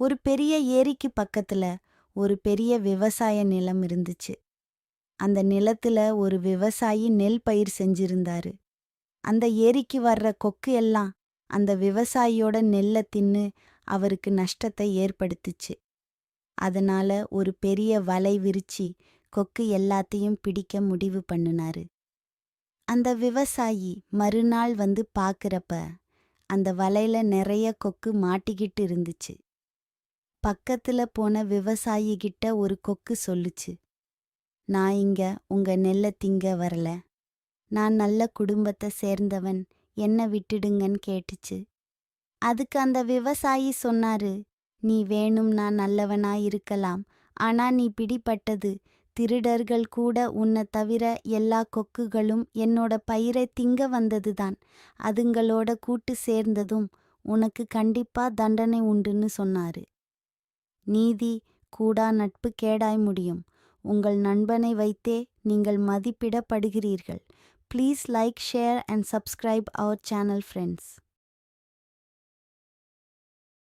ஒரு பெரிய ஏரிக்கு பக்கத்துல ஒரு பெரிய விவசாய நிலம் இருந்துச்சு. அந்த நிலத்துல ஒரு விவசாயி நெல் பயிர் செஞ்சிருந்தாரு. அந்த ஏரிக்கு வர்ற கொக்கு எல்லாம் அந்த விவசாயியோட நெல்லை தின்னு அவருக்கு நஷ்டத்தை ஏற்படுத்துச்சு. அதனால ஒரு பெரிய வலை விரிச்சு கொக்கு எல்லாத்தையும் பிடிக்க முடிவு பண்ணுனாரு. அந்த விவசாயி மறுநாள் வந்து பார்க்கறப்ப அந்த வலையில நிறைய கொக்கு மாட்டிக்கிட்டு இருந்துச்சு. பக்கத்துல போன விவசாயி கிட்ட ஒரு கொக்கு சொல்லுச்சு, நான் இங்க உங்க நெல்லை திங்க வரல. நான் நல்ல குடும்பத்தை சேர்ந்தவன், என்ன விட்டுடுங்கன்னு கேட்டுச்சு. அதுக்கு அந்த விவசாயி சொன்னாரு, நீ வேணும்னா நல்லவனா இருக்கலாம். ஆனா நீ பிடிபட்டது திருடர்கள் கூட உன்னை தவிர எல்லா கொக்குகளும் என்னோட பயிரை திங்க வந்ததுதான். அதுங்களோட கூட்டு சேர்ந்ததும் உனக்கு கண்டிப்பா தண்டனை உண்டுன்னு சொன்னாரு. நீதி கூடா நட்பு கேடாய் முடியும். உங்கள் நண்பனை வைத்தே நீங்கள் மதிப்பிடப்படுகிறீர்கள். Please like, share and subscribe our channel friends.